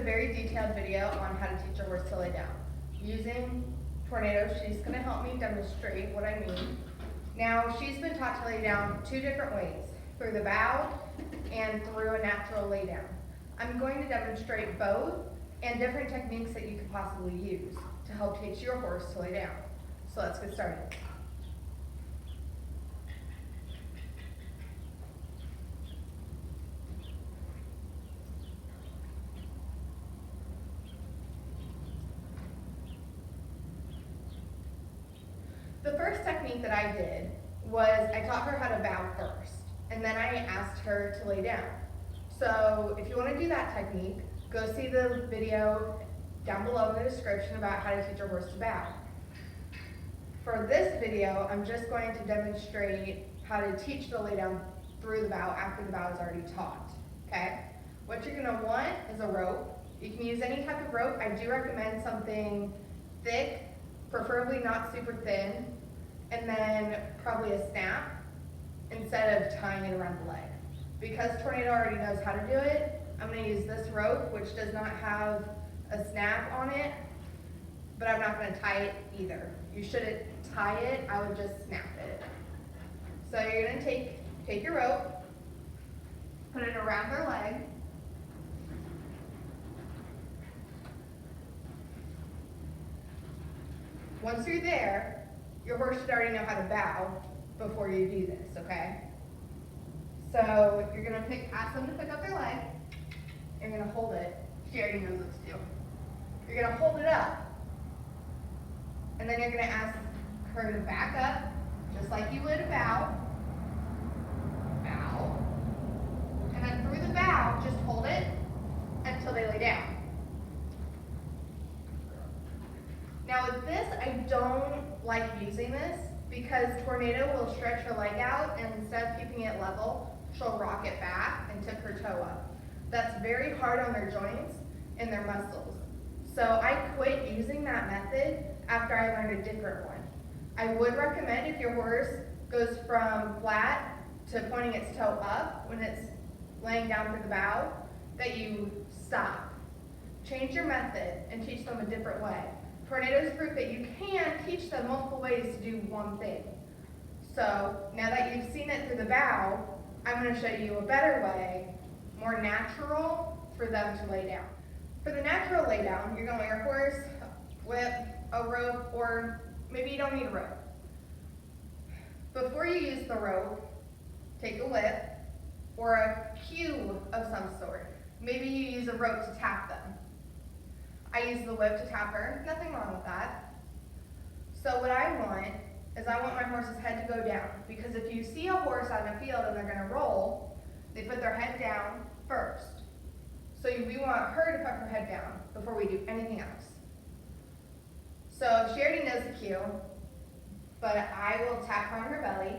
very detailed video on how to teach your horse to lay down. Using Tornado, she's going to help me demonstrate what I mean. Now, she's been taught to lay down 2 different ways, through the bow and through a natural lay down. I'm going to demonstrate both and different techniques that you could possibly use to help teach your horse to lay down. So let's get started. The first technique that I did was I taught her how to bow first, and then I asked her to lay down. So if you want to do that technique, go see the video down below in the description about how to teach your horse to bow. For this video, I'm just going to demonstrate how to teach the lay down through the bow after the bow is already taught, okay? What you're going to want is a rope. You can use any type of rope. I do recommend something thick, preferably not super thin, and then probably a snap instead of tying it around the leg. Because Tornado already knows how to do it, I'm going to use this rope, which does not have a snap on it, but I'm not going to tie it either. You shouldn't tie it, I would just snap it. So you're going to take your rope, put it around their leg, once you're there, your horse should already know how to bow before you do this, okay? So you're gonna ask them to pick up their leg, you're gonna hold it. She already knows what to do. You're gonna hold it up, and then you're gonna ask her to back up, just like you would a bow. Bow. And then through the bow, just hold it until they lay down. Now with this, I don't like using this because Tornado will stretch her leg out, and instead of keeping it level, she'll rock it back and tip her toe up. That's very hard on their joints and their muscles. So I quit using that method after I learned a different one. I would recommend if your horse goes from flat to pointing its toe up when it's laying down for the bow, that you stop. Change your method and teach them a different way. Tornado's proof that you can teach them multiple ways to do one thing. So now that you've seen it through the bow, I'm going to show you a better way, more natural, for them to lay down. For the natural lay down, you're going to let your horse whip a rope, or maybe you don't need a rope. Before you use the rope, take a whip or a cue of some sort. Maybe you use a rope to tap them. I use the whip to tap her, nothing wrong with that. So what I want is I want my horse's head to go down, because if you see a horse out in a field and they're gonna roll, they put their head down first. So we want her to put her head down before we do anything else. So she already knows the cue, but I will tap her on her belly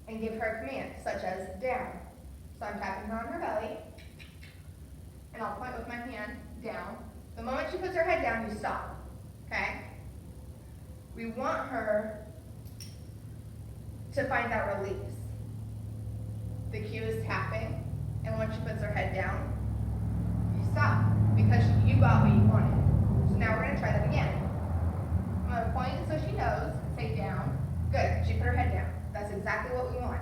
and give her a command, such as down. So I'm tapping her on her belly, and I'll point with my hand down. The moment she puts her head down, you stop, okay? We want her to find that release. The cue is tapping, and once she puts her head down, you stop, because you got what you wanted. So now we're gonna try that again. I'm gonna point it so she knows, say down. Good, she put her head down. That's exactly what we want.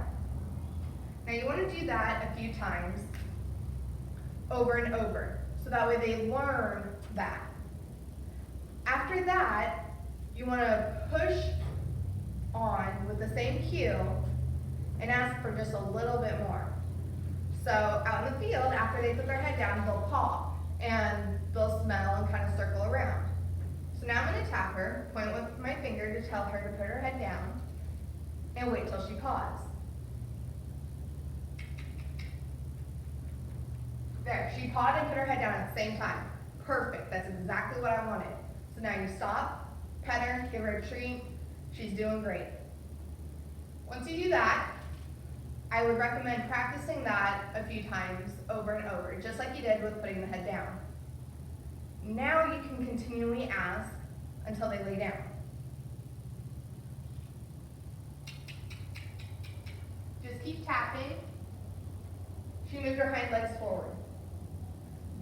Now you wanna do that a few times, over and over, so that way they learn that. After that, you want to push on with the same cue and ask for just a little bit more. So out in the field, after they put their head down, they'll paw and they'll smell and kind of circle around. So now I'm going to tap her, point with my finger to tell her to put her head down, and wait till she paws. There, she pawed and put her head down at the same time. Perfect, that's exactly what I wanted. So now you stop, pet her, give her a treat. She's doing great. Once you do that, I would recommend practicing that a few times over and over, just like you did with putting the head down. Now you can continually ask until they lay down. Just keep tapping. She moved her hind legs forward.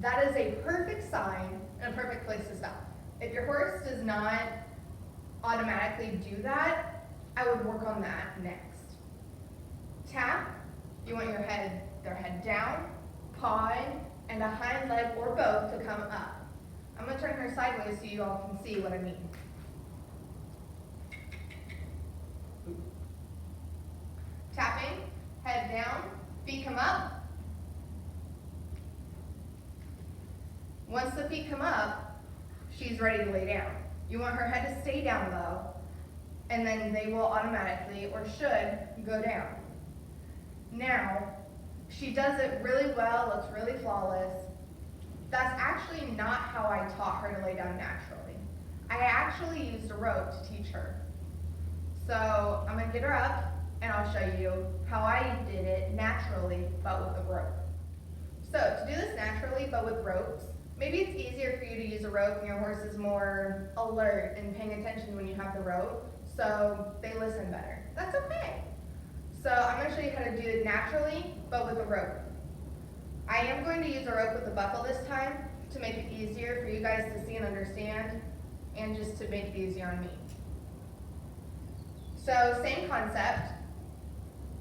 that is a perfect sign and a perfect place to stop. If your horse does not automatically do that, I would work on that next. Tap, you want their head down, pawing, and a hind leg or both to come up. I'm going to turn her sideways so you all can see what I mean. Tapping, head down, feet come up. Once the feet come up, she's ready to lay down. You want her head to stay down though, and then they will automatically, or should, go down. Now, she does it really well, looks really flawless. That's actually not how I taught her to lay down naturally. I actually used a rope to teach her. So I'm gonna get her up and I'll show you how I did it naturally, but with a rope. So to do this naturally, but with ropes, maybe it's easier for you to use a rope and your horse is more alert and paying attention when you have the rope, so they listen better. That's okay. So I'm going to show you how to do it naturally, but with a rope. I am going to use a rope with a buckle this time to make it easier for you guys to see and understand, and just to make it easier on me. So same concept,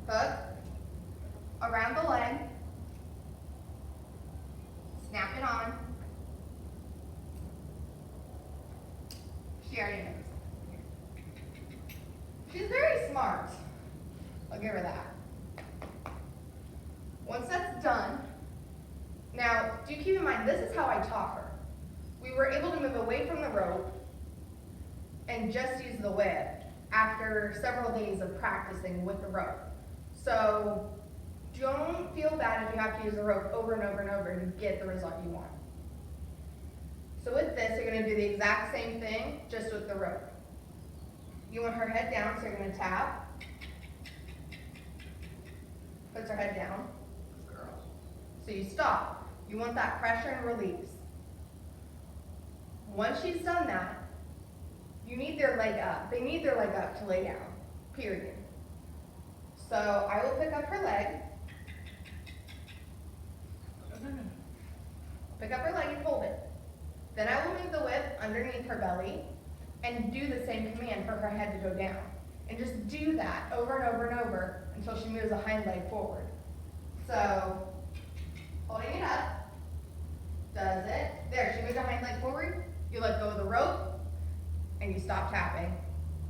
hook around the leg, snap it on. She already knows. She's very smart. I'll give her that. Once that's done, now do keep in mind, this is how I taught her. We were able to move away from the rope and just use the whip after several days of practicing with the rope. So don't feel bad if you have to use the rope over and over and over to get the result you want. So with this, you're going to do the exact same thing, just with the rope. You want her head down, so you're going to tap. Puts her head down. Girl. So you stop. You want that pressure and release. Once she's done that, you need their leg up. They need their leg up to lay down, period. So I will pick up her leg. Pick up her leg and hold it. Then I will move the whip underneath her belly and do the same command for her head to go down. And just do that over and over and over until she moves a hind leg forward. So, holding it up, does it. There, she moves a hind leg forward. You let go of the rope, and you stop tapping.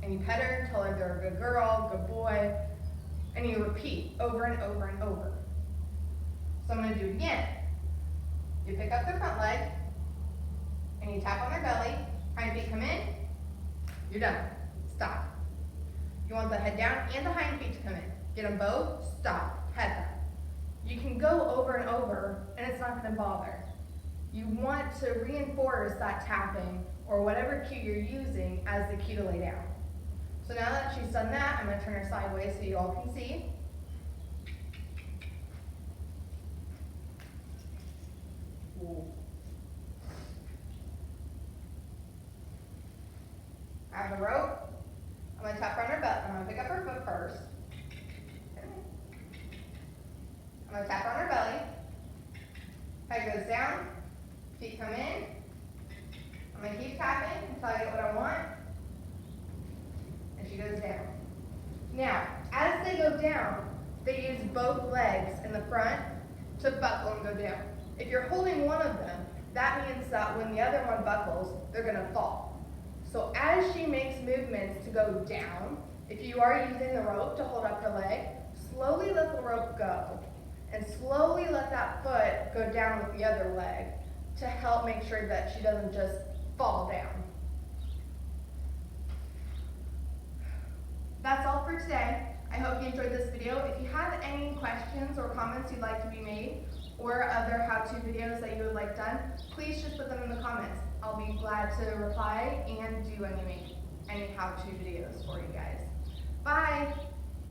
And you pet her, tell her they're a good girl, good boy, and you repeat over and over and over. So I'm going to do it again. You pick up the front leg, and you tap on their belly, hind feet come in, you're done. Stop. You want the head down and the hind feet to come in. Get them both, stop, head them. You can go over and over, and it's not going to bother. You want to reinforce that tapping, or whatever cue you're using, as the cue to lay down. So now that she's done that, I'm going to turn her sideways so you all can see. Ooh. I have the rope. I'm going to tap her on her butt. I'm going to pick up her foot first. I'm going to tap her on her belly. Head goes down. Feet come in. I'm going to keep tapping until I get what I want. And she goes down. Now, as they go down, they use both legs in the front to buckle and go down. If you're holding one of them, that means that when the other one buckles, they're going to fall. So as she makes movements to go down, if you are using the rope to hold up her leg, slowly let the rope go. And slowly let that foot go down with the other leg to help make sure that she doesn't just fall down. That's all for today. I hope you enjoyed this video. If you have any questions or comments you'd like to be made, or other how-to videos that you would like done, please just put them in the comments. I'll be glad to reply and do any how-to videos for you guys. Bye!